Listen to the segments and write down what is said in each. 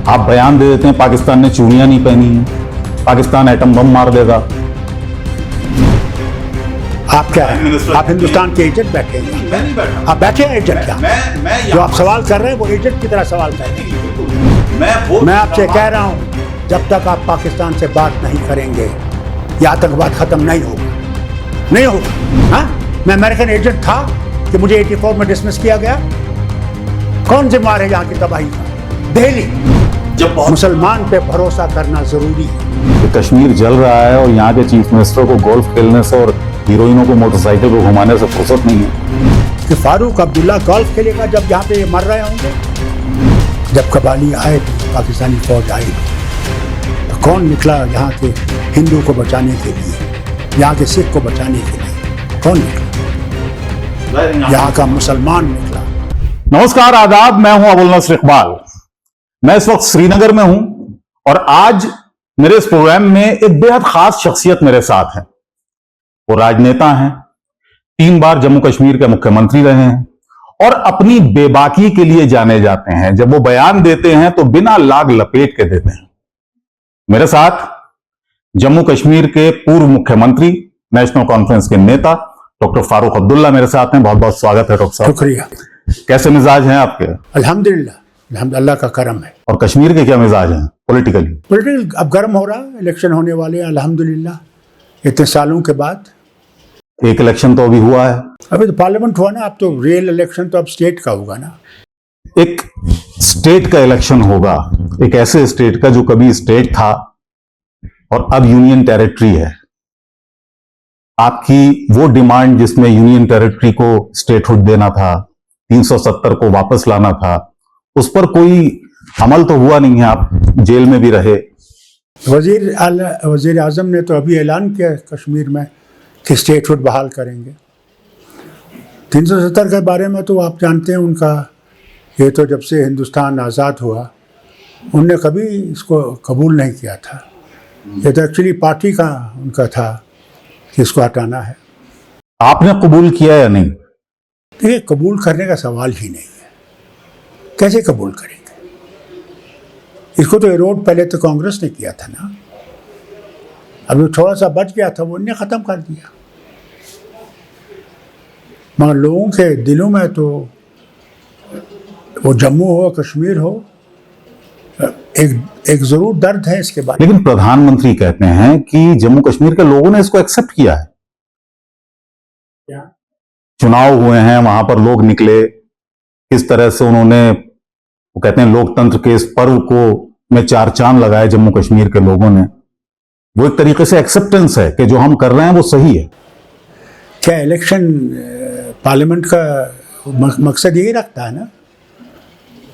आप बयान दे देते हैं पाकिस्तान ने चूड़ियां नहीं पहनी हैं, पाकिस्तान एटम बम मार देगा। आप क्या है? आप हिंदुस्तान के एजेंट बैठे हैं। मैं नहीं बैठा। आप बैठे हैं एजेंट क्या? मैं जो आप सवाल कर रहे हैं वो एजेंट की तरह सवाल कर रहे हैं। मैं आपसे कह रहा हूं, जब तक आप पाकिस्तान से बात नहीं करेंगे ये आतंकवाद खत्म नहीं होगा। हाँ, मैं अमेरिकन एजेंट था कि मुझे 84 में डिसमिस किया गया। कौन जिम्मेदार है यहाँ की तबाही का? दिल्ली। जब मुसलमान पे भरोसा करना जरूरी है। कि कश्मीर जल रहा है और यहाँ के चीफ मिनिस्टर को गोल्फ खेलने से और हीरोइनों को मोटरसाइकिल को घुमाने से फुर्सत नहीं है कि फारूक अब्दुल्ला गोल्फ खेलेगा जब यहाँ पे ये मर रहे होंगे। जब कबाली आए थे, पाकिस्तानी फौज आई तो कौन निकला यहाँ के हिंदू को बचाने के लिए, यहाँ के सिख को बचाने के लिए? कौन निकला? यहाँ का मुसलमान निकला। नमस्कार, आदाब। मैं हूं अबुल नस्र इकबाल। मैं इस वक्त श्रीनगर में हूं और आज मेरे इस प्रोग्राम में एक बेहद खास शख्सियत मेरे साथ है। वो राजनेता हैं, 3 बार जम्मू कश्मीर के मुख्यमंत्री रहे हैं और अपनी बेबाकी के लिए जाने जाते हैं। जब वो बयान देते हैं तो बिना लाग लपेट के देते हैं। मेरे साथ जम्मू कश्मीर के पूर्व मुख्यमंत्री, नेशनल कॉन्फ्रेंस के नेता डॉक्टर फारूक अब्दुल्ला मेरे साथ हैं। बहुत बहुत स्वागत है डॉक्टर साहब। शुक्रिया। कैसे मिजाज हैं आपके? अल्हम्दुलिल्लाह, अल्लाह का करम है। और कश्मीर के क्या मिजाज हैं पॉलिटिकली? पॉलिटिकल अब गर्म हो रहा है, इलेक्शन होने वाले हैं अल्हम्दुलिल्लाह इतने सालों के बाद। एक इलेक्शन तो अभी हुआ है। अभी तो पार्लियामेंट हुआ ना, अब तो रियल इलेक्शन तो अब स्टेट का होगा ना। एक स्टेट का इलेक्शन होगा, एक ऐसे स्टेट का जो कभी स्टेट था और अब यूनियन टेरिटरी है। आपकी वो डिमांड जिसमें यूनियन टेरिटरी को स्टेटहुड देना था, 370 को वापस लाना था, उस पर कोई अमल तो हुआ नहीं है। आप जेल में भी रहे। वजीर आजम ने तो अभी ऐलान किया कश्मीर में कि स्टेटहुड बहाल करेंगे। 370 के बारे में तो आप जानते हैं उनका, ये तो जब से हिंदुस्तान आज़ाद हुआ उनने कभी इसको कबूल नहीं किया था। ये तो एक्चुअली पार्टी का उनका था कि इसको हटाना है। आपने कबूल किया या नहीं? देखिए, कबूल करने का सवाल ही नहीं है। कैसे कबूल करेंगे? इसको तो इरोड पहले तो कांग्रेस ने किया था ना। अब जो थोड़ा सा बच गया था वो इन्हें ख़त्म कर दिया। मगर लोगों के दिलों में तो वो जम्मू हो कश्मीर हो, एक ज़रूर दर्द है इसके बारे में। लेकिन प्रधानमंत्री कहते हैं कि जम्मू कश्मीर के लोगों ने इसको एक्सेप्ट किया है। क्या? चुनाव हुए हैं, वहां पर लोग निकले, किस तरह से उन्होंने, वो कहते हैं लोकतंत्र के इस पर्व को में 4 चांद लगाए जम्मू कश्मीर के लोगों ने। वो एक तरीके से एक्सेप्टेंस है कि जो हम कर रहे हैं वो सही है। क्या इलेक्शन पार्लियामेंट का मकसद यही रखता है ना?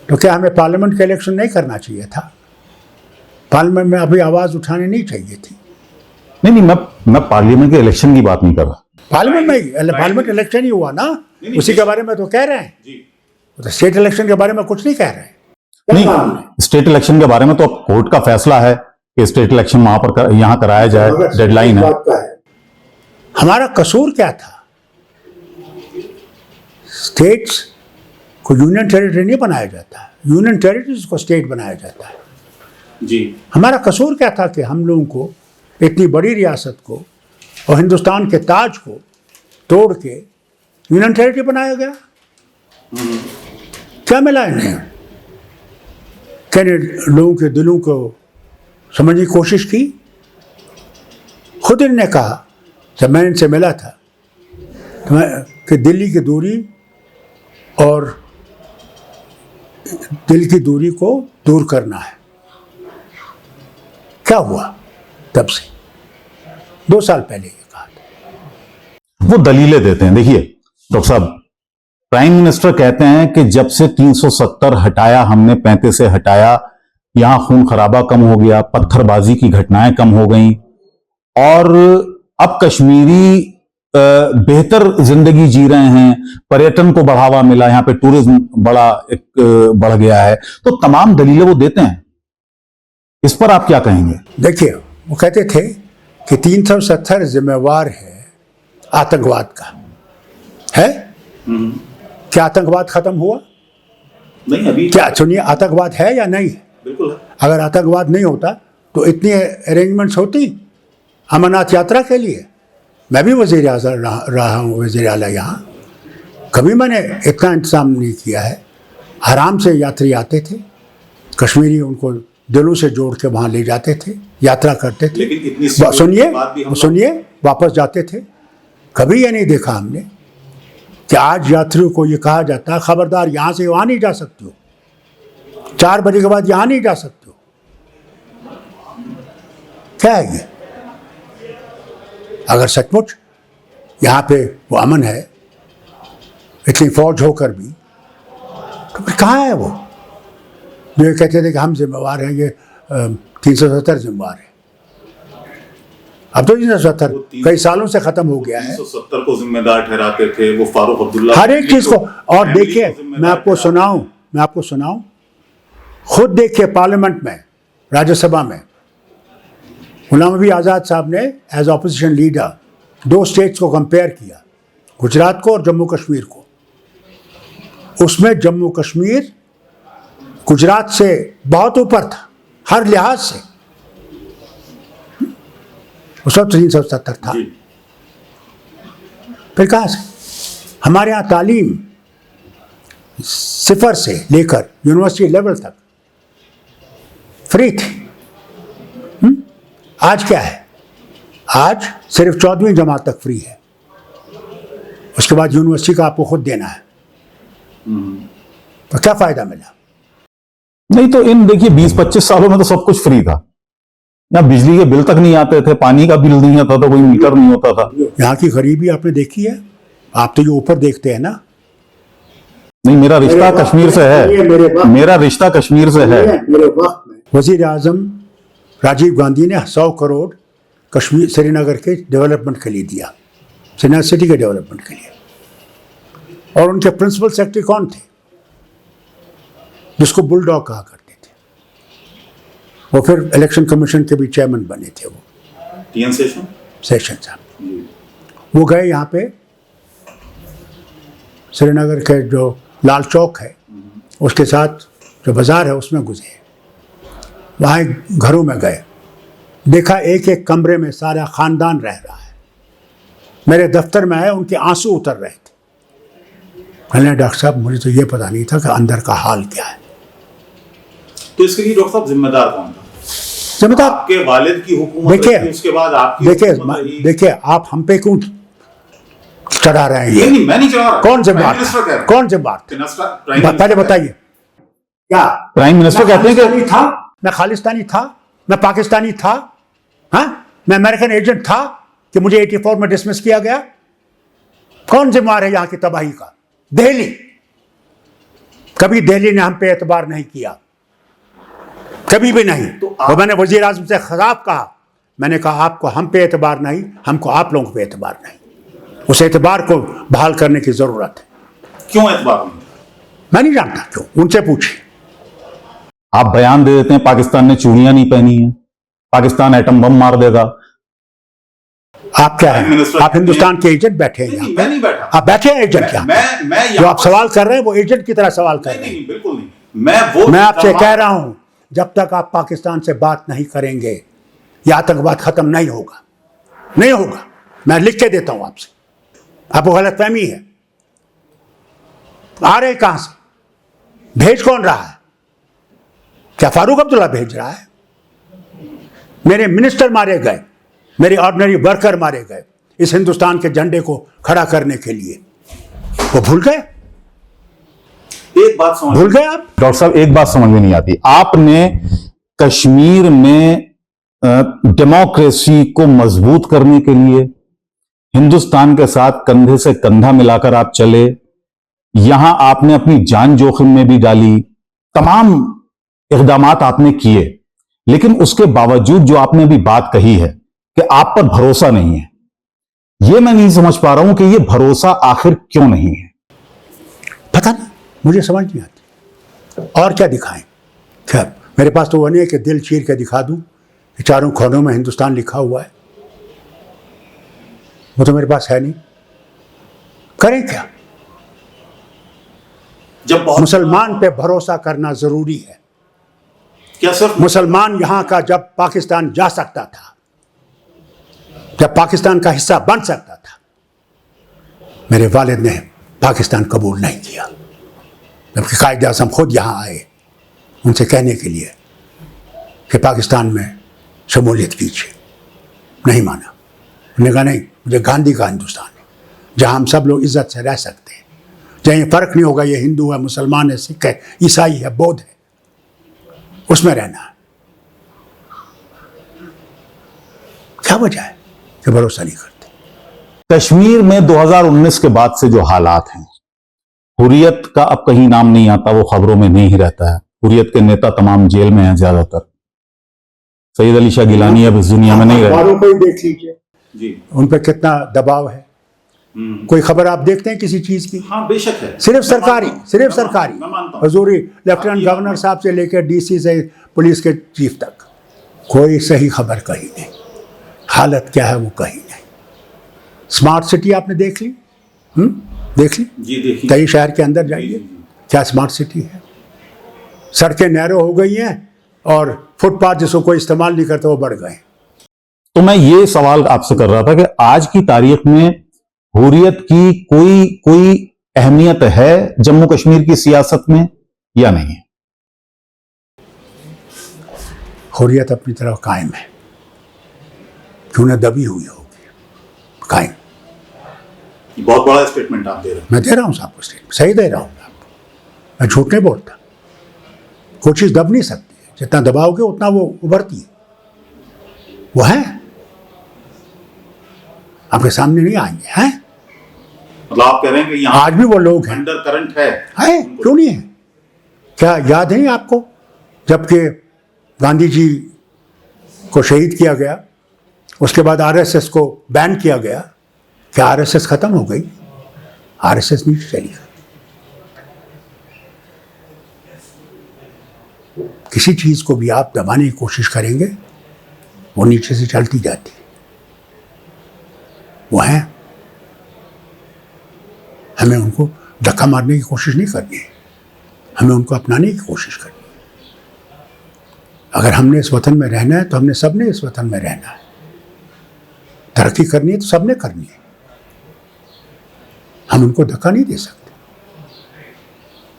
तो क्या हमें पार्लियामेंट का इलेक्शन नहीं करना चाहिए था? पार्लियामेंट में अभी आवाज़ उठानी नहीं चाहिए थी? नहीं, मैं पार्लियामेंट के इलेक्शन की बात नहीं कर रहा। पार्लियामेंट इलेक्शन ही हुआ ना, उसी के बारे में तो कह रहे हैं। तो स्टेट इलेक्शन के बारे में कुछ नहीं कह रहे हैं। नहीं, स्टेट इलेक्शन के बारे में तो अब कोर्ट का फैसला है कि स्टेट इलेक्शन वहां पर यहां कराया जाए, डेडलाइन है। हमारा कसूर क्या था? स्टेट्स को यूनियन टेरिटरी नहीं बनाया जाता, यूनियन टेरिटरीज को स्टेट बनाया जाता है जी। हमारा कसूर क्या था कि हम लोगों को इतनी बड़ी रियासत को और हिंदुस्तान के ताज को तोड़ के यूनियन टेरिटरी बनाया गया? क्या मिला इन्हें? कहने लोगों के दिलों को समझने की कोशिश की। खुद इन्होंने कहा, जब मैं इनसे मिला था तो कि दिल्ली की दूरी और दिल की दूरी को दूर करना है। क्या हुआ तब से? 2 साल पहले ये कहा था। वो दलीलें देते हैं। देखिए डॉक्टर साहब, प्राइम मिनिस्टर कहते हैं कि जब से 370 हटाया हमने, 35 से हटाया, यहां खून खराबा कम हो गया, पत्थरबाजी की घटनाएं कम हो गई और अब कश्मीरी बेहतर जिंदगी जी रहे हैं, पर्यटन को बढ़ावा मिला, यहाँ पे टूरिज्म बढ़ गया है। तो तमाम दलीलें वो देते हैं। इस पर आप क्या कहेंगे? देखिए, वो कहते थे कि 370 जिम्मेवार है आतंकवाद का, है? क्या आतंकवाद खत्म हुआ? नहीं, अभी क्या सुनिए, आतंकवाद है या नहीं? बिल्कुल है। अगर आतंकवाद नहीं होता तो इतनी अरेंजमेंट्स होती अमरनाथ यात्रा के लिए। मैं भी वज़ीर आज़म रहा हूँ, वज़ीर आला यहाँ, कभी मैंने इतना इंतज़ाम नहीं किया है। आराम से यात्री आते थे, कश्मीरी उनको दिलों से जोड़ के वहाँ ले जाते थे, यात्रा करते थे। लेकिन इतनी सुनिए वापस जाते थे। कभी ये नहीं देखा हमने कि आज यात्रियों को ये कहा जाता है खबरदार यहाँ से वहाँ नहीं जा सकते हो, 4 बजे के बाद यहाँ नहीं जा सकते हो। क्या है ये? अगर सचमुच यहाँ पे वो अमन है, इतनी फौज होकर भी, तो फिर कहाँ है वो जो ये कहते थे कि हम जिम्मेवार हैं, ये 370 जिम्मेवार है। अब तो 370 कई सालों से खत्म हो गया है। 370 को जिम्मेदार ठहराते थे वो फारूक अब्दुल्ला, हर एक चीज को। और देखिए, मैं आपको सुनाऊं, खुद देखिए पार्लियामेंट में, राज्यसभा में गुलाम नबी आज़ाद साहब ने एज ऑपोजिशन लीडर 2 स्टेट्स को कंपेयर किया, गुजरात को और जम्मू कश्मीर को। उसमें जम्मू कश्मीर गुजरात से बहुत ऊपर था हर लिहाज से। उस वक्त 370 था। फिर कहाँ से? हमारे यहाँ तालीम 0 से लेकर यूनिवर्सिटी लेवल तक फ्री थी। आज क्या है? आज सिर्फ 14वीं जमात तक फ्री है, उसके बाद यूनिवर्सिटी का आपको खुद देना है। तो क्या फायदा मिला? नहीं तो इन देखिए 20-25 सालों में तो सब कुछ फ्री था। यहाँ बिजली के बिल तक नहीं आते थे, पानी का बिल नहीं आता था, कोई मीटर नहीं होता था। यहाँ की गरीबी आपने देखी है? आप तो ये ऊपर देखते हैं ना। नहीं, मेरा रिश्ता कश्मीर से है, मेरा रिश्ता कश्मीर से है। वजीर आजम राजीव गांधी ने 100 करोड़ कश्मीर श्रीनगर के डेवलपमेंट के लिए दिया, श्रीनगर सिटी के डेवलपमेंट के लिए। और उनके प्रिंसिपल सेक्रेटरी कौन थे? जिसको बुलडॉग कहा करते थे। वो फिर इलेक्शन कमीशन के भी चेयरमैन बने थे, वो टीएन सेशन साहब। वो गए यहाँ पे श्रीनगर के जो लाल चौक है उसके साथ जो बाजार है उसमें गुजरे, वहाँ घरों में गए, देखा एक एक कमरे में सारा खानदान रह रहा है। मेरे दफ्तर में आए, उनके आंसू उतर रहे थे। मैंने डॉक्टर साहब मुझे तो ये पता नहीं था कि अंदर का हाल क्या है। तो इसके लिए डॉक्टर साहब जिम्मेदार कौन था? जिम्मेदार आपके वालिद की हुकूमत देखिए, उसके बाद आपकी देखिए आप हम पे क्यों चढ़ा रहे हैं? नहीं, मैं नहीं चढ़ा रहा। कौन जिम्मेदार? कौन जिम्मेदार? पहले बताइए। क्या प्राइम मिनिस्टर कहते हैं कि था मैं खालिस्तानी था, मैं पाकिस्तानी था, हाँ मैं अमेरिकन एजेंट था कि मुझे 84 में डिसमिस किया गया? कौन जिम्मेदार है यहाँ की तबाही का? दिल्ली। कभी दिल्ली ने हम पे एतबार नहीं किया, कभी भी नहीं। तो मैंने वजीर आज़म से खिताब कहा, मैंने कहा आपको हम पे एतबार नहीं, हमको आप लोगों पे एतबार नहीं। उस एतबार को बहाल करने की जरूरत है। क्यों एतबार नहीं? मैं नहीं जानता क्यों, उनसे पूछिए। आप बयान दे देते हैं पाकिस्तान ने चूड़ियां नहीं पहनी है, पाकिस्तान एटम बम मार देगा। आप क्या है? आप हिंदुस्तान के एजेंट बैठे हैं यहाँ? मैं नहीं बैठा। आप बैठे हैं एजेंट यहाँ? जो आप सवाल कर रहे हैं वो एजेंट की तरह सवाल कर रहे हैं। बिल्कुल नहीं। मैं आपसे कह रहा हूं, जब तक आप पाकिस्तान से बात नहीं करेंगे ये आतंकवाद खत्म नहीं होगा, नहीं होगा। मैं लिख के देता हूं आपसे, आपको गलतफहमी है। आ रहे कहां से? भेज कौन रहा है? क्या फारूक अब्दुल्ला भेज रहा है? मेरे मिनिस्टर मारे गए, मेरे ऑर्डिनरी वर्कर मारे गए इस हिंदुस्तान के झंडे को खड़ा करने के लिए। वो भूल गए? एक बात समझ भूल गए आप? डॉक्टर साहब एक बात समझ में नहीं आती। आपने कश्मीर में डेमोक्रेसी को मजबूत करने के लिए हिंदुस्तान के साथ कंधे से कंधा मिलाकर आप चले, यहां आपने अपनी जान जोखिम में भी डाली, तमाम इक़दामात आपने किए, लेकिन उसके बावजूद जो आपने अभी बात कही है कि आप पर भरोसा नहीं है, यह मैं नहीं समझ पा रहा हूं कि यह भरोसा आखिर क्यों नहीं है। पता नहीं, मुझे समझ नहीं आती। और क्या दिखाएं? खैर मेरे पास तो वो नहीं है कि दिल चीर के दिखा दूं कि चारों कोनों में हिंदुस्तान लिखा हुआ है, वो तो मेरे पास है नहीं। करें क्या? जब मुसलमान पे भरोसा करना जरूरी है। क्या सिर्फ मुसलमान यहां का जब पाकिस्तान जा सकता था, जब पाकिस्तान का हिस्सा बन सकता था, मेरे वालिद ने पाकिस्तान कबूल नहीं किया, जबकि कायद आज़म खुद यहां आए उनसे कहने के लिए कि पाकिस्तान में शमूलियत कीजिए, नहीं माना। उन्होंने कहा नहीं, मुझे गांधी का हिंदुस्तान है जहां हम सब लोग इज्जत से रह सकते हैं, जहाँ ये फर्क नहीं होगा ये हिंदू है, मुसलमान है, सिख है, ईसाई है, बौद्ध है, उसमें रहना है। क्या वजह है कि भरोसा नहीं करते? कश्मीर में 2019 के बाद से जो हालात हैं, हुर्रियत का अब कहीं नाम नहीं आता, वो खबरों में नहीं रहता है। हुर्रियत के नेता तमाम जेल में हैं ज्यादातर। सईद अली शाह गिलानी अब इस दुनिया में नहीं रहे। अखबारों को ही देख लीजिए जी, उन पर कितना दबाव है। कोई खबर आप देखते हैं किसी चीज की? हाँ बेशक है, सिर्फ सरकारी, सिर्फ सरकारी, हजूरी लेफ्टिनेंट गवर्नर साहब से लेकर डीसी से पुलिस के चीफ तक कोई सही खबर कहीं नहीं। हालत क्या है वो कहीं नहीं। स्मार्ट सिटी आपने देख ली? देख ली जी, देखिए कई शहर के अंदर जाइए, क्या स्मार्ट सिटी है। सड़कें नैरो हो गई हैं और फुटपाथ जिसको कोई इस्तेमाल नहीं करता वो बढ़ गए। तो मैं ये सवाल आपसे कर रहा था कि आज की तारीख में हुर्रियत की कोई अहमियत है जम्मू कश्मीर की सियासत में या नहीं? हुर्रियत अपनी तरफ कायम है, क्यों न दबी हुई होगी, कायम। बहुत बड़ा स्टेटमेंट आप दे रहे हैं। मैं दे रहा हूं आपको स्टेटमेंट, सही दे रहा हूं मैं आपको, मैं झूठ नहीं बोलता। कोई चीज दब नहीं सकती है, जितना दबाओगे उतना वो उभरती है। वो है, आपके सामने नहीं आएंगे, हैं? मतलब आप कह रहे हैं कि यहाँ आज भी वो लोग हैं, अंडर करंट है? क्यों नहीं है? क्या याद है आपको जबकि गांधी जी को शहीद किया गया, उसके बाद आरएसएस को बैन किया गया, क्या आरएसएस खत्म हो गई? आरएसएस नीचे चली गई। किसी चीज को भी आप दबाने की कोशिश करेंगे वो नीचे से चलती जाती है। वो है, हमें उनको धक्का मारने की कोशिश नहीं करनी है, हमें उनको अपनाने की कोशिश करनी है। अगर हमने इस वतन में रहना है तो हमने सबने इस वतन में रहना है। तरक्की करनी है तो सबने करनी है, हम उनको धक्का नहीं दे सकते।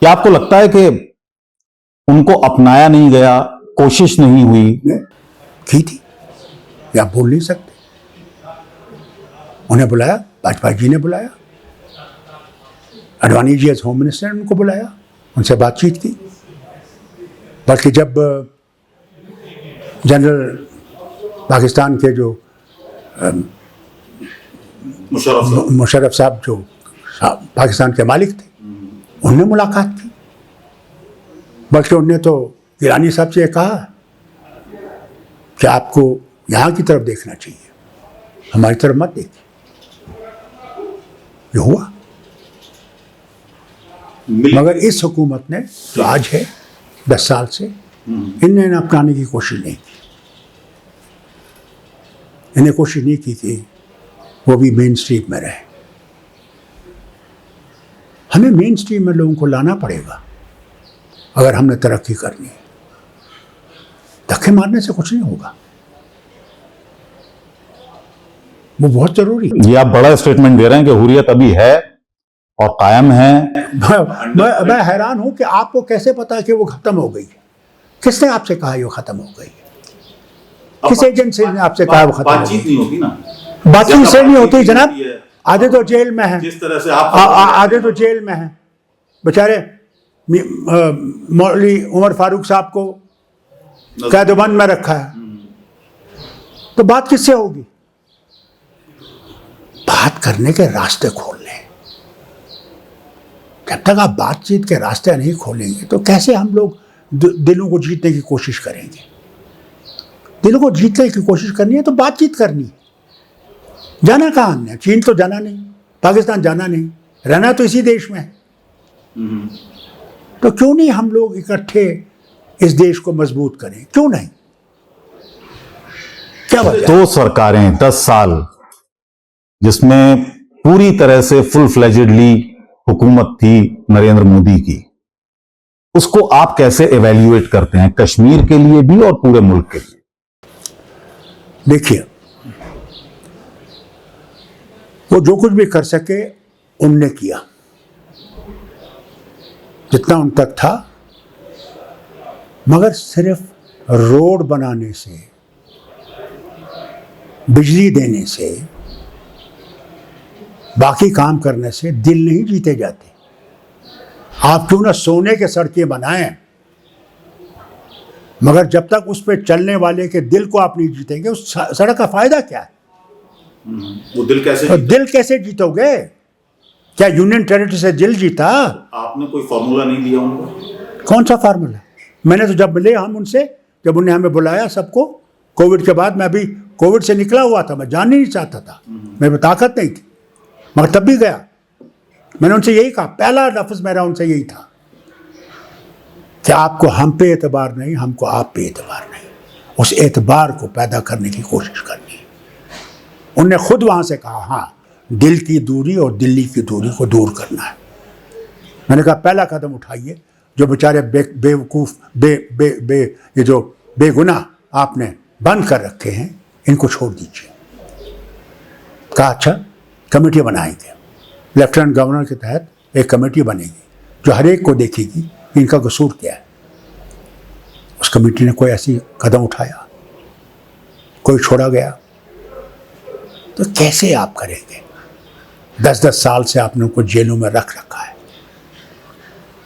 क्या आपको लगता है कि उनको अपनाया नहीं गया, कोशिश नहीं हुई? की थी, या आप बोल नहीं सकते। उन्हें बुलाया, वाजपेयी जी ने बुलाया, Advani ji age home minister ने उनको बुलाया, उनसे बातचीत की। बल्कि जब जनरल पाकिस्तान के जो मुशर्रफ साहब जो पाकिस्तान के मालिक थे, उनने मुलाकात की। बल्कि उनने तो गिलानी साहब से कहा कि आपको यहाँ की तरफ देखना चाहिए, हमारी तरफ मत देखिए। ये हुआ, मगर इस हुकूमत ने जो आज है 10 साल से, इन्हें अपनाने की कोशिश नहीं की। इन्हें कोशिश नहीं की कि वो भी मेन स्ट्रीम में रहे। हमें मेन स्ट्रीम में लोगों को लाना पड़ेगा अगर हमने तरक्की करनी है। धक्के मारने से कुछ नहीं होगा, वो बहुत जरूरी है। ये आप बड़ा स्टेटमेंट दे रहे हैं कि हुर्रियत अभी है और कायम है। मैं हैरान हूं कि आपको कैसे पता कि वो खत्म हो गई? किसने आपसे कहा ये खत्म हो गई? किस एजेंसी ने आपसे कहा वो खत्म? बातचीत नहीं होती ना, बातचीत से नहीं होती जनाब। आधे तो जेल में है, जिस तरह से आप आधे तो जेल में है। बेचारे मौलवी उमर फारूक साहब को कैदबंद में रखा है, तो बात किससे होगी? बात करने के रास्ते खोलने। जब तक आप बातचीत के रास्ते नहीं खोलेंगे तो कैसे हम लोग दिलों को जीतने की कोशिश करेंगे? दिलों को जीतने की कोशिश करनी है तो बातचीत करनी है। जाना कहाँ हमने? चीन तो जाना नहीं, पाकिस्तान जाना नहीं, रहना तो इसी देश में है। तो क्यों नहीं हम लोग इकट्ठे इस देश को मजबूत करें? क्यों नहीं? क्या वजह? 2 सरकारें 10 साल जिसमें पूरी तरह से फुल फ्लेजेडली हुकूमत थी नरेंद्र मोदी की, उसको आप कैसे एवेल्युएट करते हैं, कश्मीर के लिए भी और पूरे मुल्क के लिए? देखिए, वो जो कुछ भी कर सके उनने किया, जितना उन तक था, मगर सिर्फ रोड बनाने से, बिजली देने से, बाकी काम करने से दिल नहीं जीते जाते। आप क्यों ना सोने के सड़कें बनाएं, मगर जब तक उस पर चलने वाले के दिल को आप नहीं जीतेंगे, उस सड़क का फायदा क्या है? वो दिल कैसे तो दिल कैसे जीतोगे? क्या यूनियन टेरिटरी से दिल जीता? आपने कोई फॉर्मूला नहीं दिया उनको? कौन सा फार्मूला? मैंने तो जब मिले हम उनसे, जब उन्हें हमें बुलाया सबको कोविड के बाद, मैं अभी कोविड से निकला हुआ था, मैं जान ही नहीं चाहता था, मेरे में ताकत नहीं थी, मगर तब भी गया। मैंने उनसे यही कहा, पहला लफ्ज़ मेरा उनसे यही था कि आपको हम पे एतबार नहीं, हमको आप पे एतबार नहीं। उस एतबार को पैदा करने की कोशिश करनी है। उनने खुद वहाँ से कहा, हाँ, दिल की दूरी और दिल्ली की दूरी को दूर करना है। मैंने कहा पहला कदम उठाइए, जो बेचारे बेवकूफ़ ये जो बेगुनाह आपने बंद कर रखे हैं, इनको छोड़ दीजिए। कहा अच्छा, कमेटी बनाएंगे, लेफ्टिनेंट गवर्नर के तहत एक कमेटी बनेगी जो हर एक को देखेगी कि इनका कसूर क्या है। उस कमेटी ने कोई ऐसी कदम उठाया, कोई छोड़ा गया, तो कैसे आप करेंगे? 10-10 साल से आपने उनको जेलों में रख रखा है।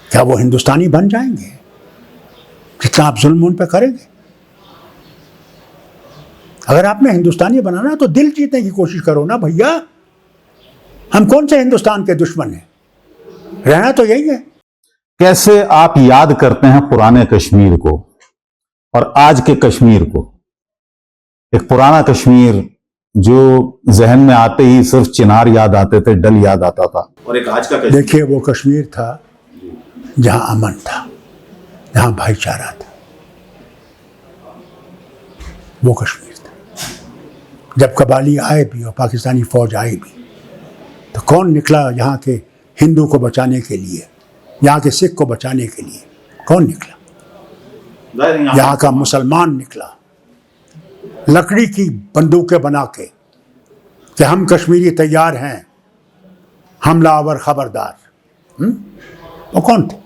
क्या वो हिंदुस्तानी बन जाएंगे जितना आप जुल्म उन पर करेंगे? अगर आपने हिंदुस्तानी बनाना है तो दिल जीतने की कोशिश करो ना भैया। हम कौन से हिंदुस्तान के दुश्मन हैं? रहना तो यही है। कैसे आप याद करते हैं पुराने कश्मीर को और आज के कश्मीर को? एक पुराना कश्मीर जो जहन में आते ही सिर्फ चिनार याद आते थे, डल याद आता था, और एक आज का कश्मीर। देखिए, वो कश्मीर था जहां अमन था, जहां भाईचारा था, वो कश्मीर था। जब कबाली आए भी और पाकिस्तानी फौज आई भी, तो कौन निकला यहाँ के हिंदू को बचाने के लिए, यहाँ के सिख को बचाने के लिए? कौन निकला? यहाँ का मुसलमान निकला, लकड़ी की बंदूकें बना के कि हम कश्मीरी तैयार हैं, हमलावर खबरदार। वो कौन थे?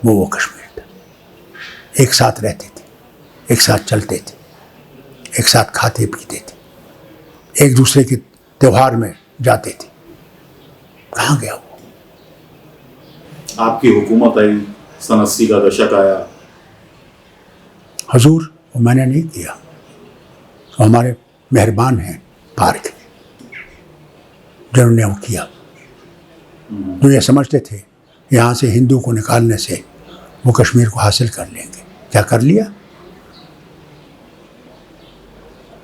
वो कश्मीर था। एक साथ रहते थे, एक साथ चलते थे, एक साथ खाते पीते थे, एक दूसरे के त्योहार में जाते थे। कहाँ गया वो? आपकी हुकूमत आई, सन 80 का दशक आया। हजूर, वो मैंने नहीं किया, तो हमारे मेहरबान हैं पार्क जिन्होंने वो किया, जो ये समझते थे यहाँ से हिंदू को निकालने से वो कश्मीर को हासिल कर लेंगे। क्या कर लिया?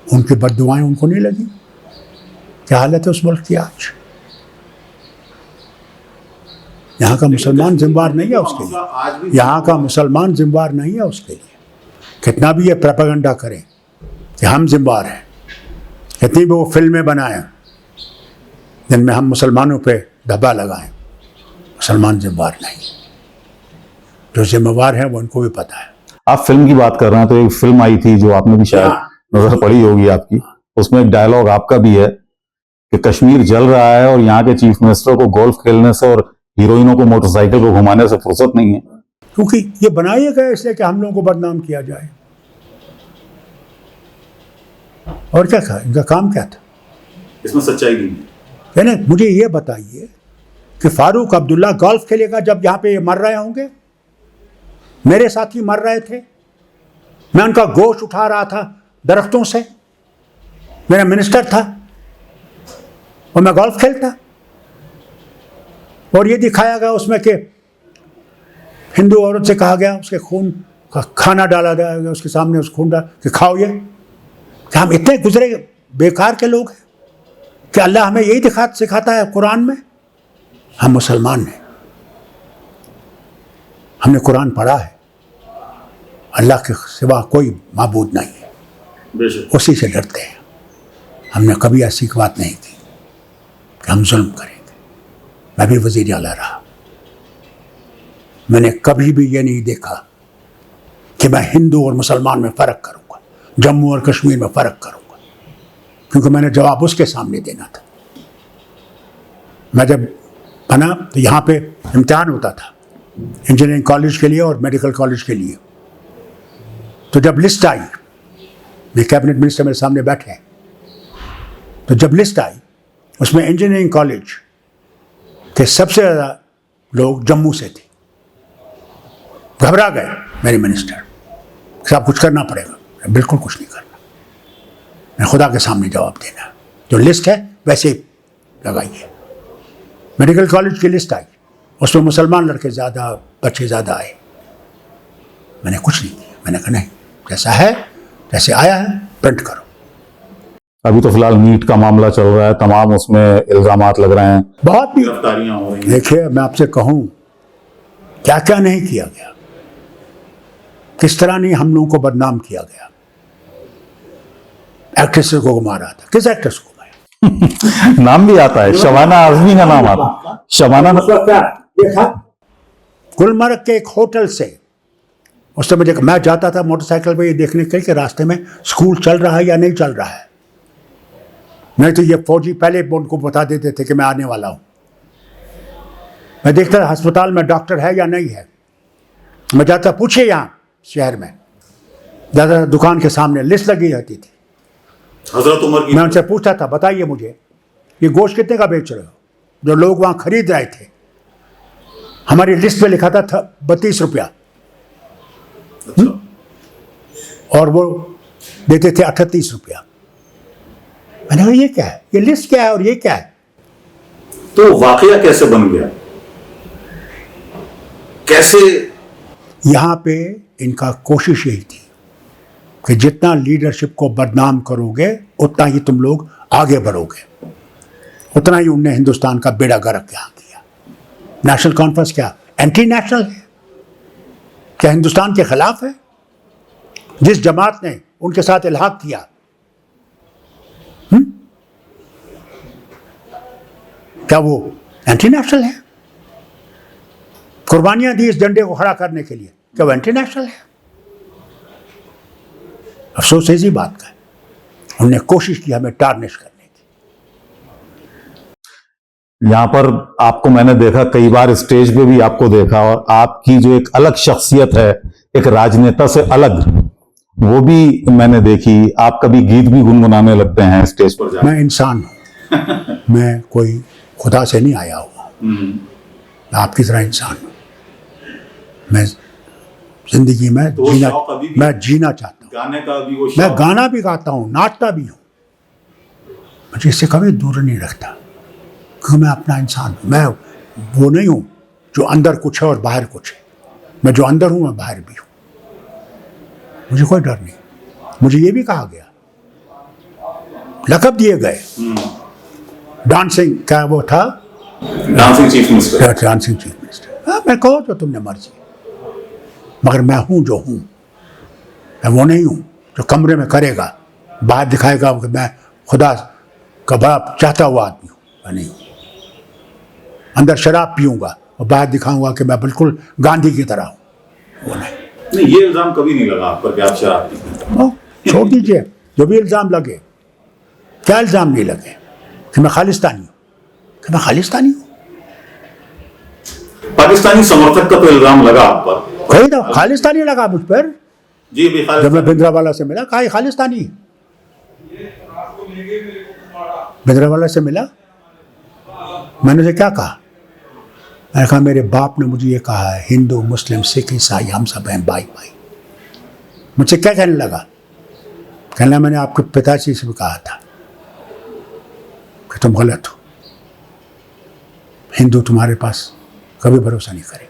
उनकी बद्दुआएं उनको नहीं लगी। क्या हालत है उस मुल्क की आज? यहाँ का मुसलमान जिम्मेवार नहीं है उसके लिए। यहाँ का मुसलमान जिम्मेवार नहीं है उसके लिए। कितना भी ये प्रोपेगेंडा करें कि हम जिम्मेवार हैं, कितनी भी वो फिल्में बनाएं जिनमें हम मुसलमानों पे धब्बा लगाएं, मुसलमान जिम्मेवार नहीं। जो जिम्मेवार है वो उनको भी पता है। आप फिल्म की बात कर रहे हैं, तो एक फिल्म आई थी जो आपने भी शायद नजर पड़ी होगी आपकी, उसमें एक डायलॉग आपका भी है कि कश्मीर जल रहा है और यहाँ के चीफ मिनिस्टर को गोल्फ खेलने से और हीरोइनों को मोटरसाइकिल को घुमाने से फुर्सत नहीं है। क्योंकि ये बनाया गया इसलिए कि हम लोगों को बदनाम किया जाए। और क्या था इनका काम? क्या था इसमें? सच्चाई नहीं है। यानी मुझे ये बताइए कि फारूक अब्दुल्ला गोल्फ खेलेगा जब यहाँ पे ये मर रहे होंगे? मेरे साथी मर रहे थे, मैं उनका गोश्त उठा रहा था दरख्तों से, मेरा मिनिस्टर था और मैं गोल्फ खेलता। और ये दिखाया गया उसमें कि हिंदू औरत से कहा गया, उसके खून का खाना डाला गया उसके सामने, उस खून डाल कि खाओ ये। क्या हम इतने गुजरे बेकार के लोग हैं कि अल्लाह हमें यही सिखाता है कुरान में? हम मुसलमान हैं, हमने कुरान पढ़ा है, अल्लाह के सिवा कोई माबूद नहीं है, उसी से डरते हैं। हमने कभी ऐसी बात नहीं की कि हम जुल्म करेंगे। मैं भी वज़ीर आला रहा, मैंने कभी भी ये नहीं देखा कि मैं हिंदू और मुसलमान में फ़र्क करूंगा, जम्मू और कश्मीर में फ़र्क करूंगा, क्योंकि मैंने जवाब उसके सामने देना था। मैं जब बना तो यहाँ पे इम्तिहान होता था इंजीनियरिंग कॉलेज के लिए और मेडिकल कॉलेज के लिए। तो जब लिस्ट आई, ये कैबिनेट मिनिस्टर मेरे सामने बैठे हैं, तो जब लिस्ट आई उसमें इंजीनियरिंग कॉलेज के सबसे ज़्यादा लोग जम्मू से थे। घबरा गए मेरे मिनिस्टर, सब कुछ करना पड़ेगा। बिल्कुल कुछ नहीं करना, मैं खुदा के सामने जवाब देना। जो लिस्ट है वैसे ही लगाइए। मेडिकल कॉलेज की लिस्ट आई, उसमें मुसलमान लड़के ज़्यादा, बच्चे ज़्यादा आए। मैंने कुछ नहीं किया, मैंने कहा नहीं, जैसा है जैसे आया है प्रिंट करो। अभी तो फिलहाल नीट का मामला चल रहा है, तमाम उसमें इल्जामात लग रहे हैं, बहुत गिरफ्तारियां हो रही हैं। देखिए, मैं आपसे कहूँ क्या क्या नहीं किया गया, किस तरह नहीं हम लोगों को बदनाम किया गया। एक्ट्रेस को मारा था, किस एक्ट्रेस को मारा? नाम भी आता है, शबाना आजमी का नाम आता। शबाना गुलमर्ग के एक होटल से उस समय मैं जाता था मोटरसाइकिल पे ये देखने के लिए कि रास्ते में स्कूल चल रहा है या नहीं चल रहा है। नहीं तो ये फौजी पहले उनको बता देते थे कि मैं आने वाला हूं। मैं देखता था अस्पताल में डॉक्टर है या नहीं है। मैं जाता, पूछे यहाँ शहर में ज़्यादा दुकान के सामने लिस्ट लगी रहती थी, हजरत उमर की। मैं उनसे पूछता था, बताइए मुझे ये गोश्त कितने का बेच रहे हो? जो लोग वहाँ खरीद रहे थे, हमारी लिस्ट पे लिखा था 32 रुपया, और वो देते थे 38 रुपया। मैंने कहा ये क्या है, ये लिस्ट क्या है और ये क्या है? तो वाकया कैसे बन गया, कैसे? यहाँ पे इनका कोशिश यही थी कि जितना लीडरशिप को बदनाम करोगे उतना ही तुम लोग आगे बढ़ोगे, उतना ही उनने हिंदुस्तान का बेड़ा गर्क यहाँ किया। नेशनल कॉन्फ्रेंस क्या एंटी नेशनल है? क्या हिंदुस्तान के खिलाफ है? जिस जमात ने उनके साथ इल्हाक किया, क्या वो एंटी नेशनल है? कुर्बानियां दी इस झंडे को खड़ा करने के लिए, क्या वो एंटी नेशनल है? अफसोस इसी बात का है, उन्होंने कोशिश की हमें टार्निश करने की। यहाँ पर आपको मैंने देखा कई बार, स्टेज पे भी आपको देखा, और आपकी जो एक अलग शख्सियत है, एक राजनेता से अलग, वो भी मैंने देखी। आप कभी गीत भी गुनगुनाने लगते हैं स्टेज पर जाकर। मैं इंसान हूं, मैं कोई खुदा से नहीं आया हुआ, मैं आपकी तरह इंसान हूं। मैं जिंदगी में तो मैं जीना चाहता हूँ। गाने का भी वो मैं गाना भी गाता हूँ, नाचता भी हूँ, मुझे इससे कभी दूर नहीं रखता, क्योंकि मैं अपना इंसान हूँ। मैं वो नहीं हूँ जो अंदर कुछ है और बाहर कुछ है। मैं जो अंदर हूँ मैं बाहर भी हूँ, मुझे कोई डर नहीं। मुझे ये भी कहा गया, लक़ब दिए गए, डांसिंग, क्या वो था, dancing chief minister. Dancing chief minister. हाँ, मैं कहो जो तुमने मर्जी, मगर मैं हूँ जो हूँ। मैं वो नहीं हूँ जो कमरे में करेगा, बाहर दिखाएगा कि मैं खुदा का बड़ा चाहता हुआ आदमी हूँ। मैं नहीं हूँ। अंदर शराब पीऊँगा और बाहर दिखाऊँगा कि मैं बिल्कुल गांधी की तरह हूँ, वो नहीं। ये इल्जाम कभी नहीं लगा आप पर कि आप शराब पीते? छोड़ दीजिए, जो भी इल्ज़ाम लगे। क्या इल्ज़ाम नहीं लगे कि मैं खालिस्तानी हूँ, कि मैं खालिस्तानी हूँ? पाकिस्तानी समर्थक का तो इल्जाम लगा आप पर। कोई ना खालिस्तानी लगा मुझ पर। जी भी जब मैं भिंद्रावाला से मिला, कहा खालिस्तानी। भिंद्रावाला से मिला, मैंने उसे क्या कहा? मैंने कहा मेरे बाप ने मुझे ये कहा है, हिंदू मुस्लिम सिख ईसाई हम सब हैं भाई भाई। मुझसे क्या कहने लगा? कहना मैंने आपके पिताजी से भी कहा था कि तुम गलत हो, हिंदू तुम्हारे पास कभी भरोसा नहीं करेंगे।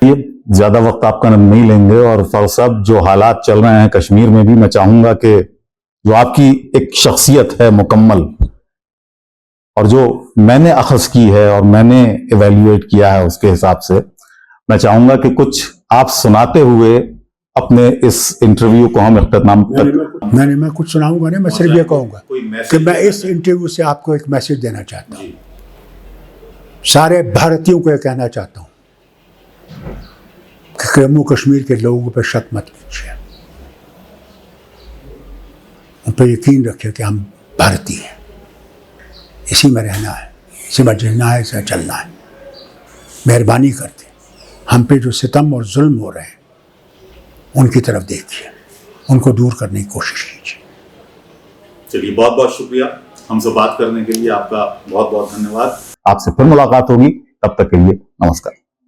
ये ज्यादा वक्त आपका नहीं लेंगे, और फर साहब जो हालात चल रहे हैं कश्मीर में भी, मैं चाहूंगा कि जो आपकी एक शख्सियत है मुकम्मल, और जो मैंने अखज़ की है और मैंने इवेल्युएट किया है, उसके हिसाब से मैं चाहूंगा कि कुछ आप सुनाते हुए अपने इस इंटरव्यू को हम इख्तिताम तक। मैं कुछ सुनाऊंगा नहीं, मैं सिर्फ ये कहूंगा कि मैं इस इंटरव्यू से आपको एक मैसेज देना चाहता हूँ। सारे भारतीयों को ये कहना चाहता हूँ कि जम्मू कश्मीर के लोगों पर शक मत कीजिए, उन पर यकीन रखिए कि हम भारतीय हैं, इसी में रहना है, इसी में जीना है, इसे चलना है। मेहरबानी करते हम पे जो सितम और जुल्म हो रहे हैं उनकी तरफ देखिए, उनको दूर करने की कोशिश कीजिए। चलिए, बहुत बहुत शुक्रिया हमसे बात करने के लिए, आपका बहुत बहुत धन्यवाद। आपसे फिर मुलाकात होगी, तब तक के लिए नमस्कार।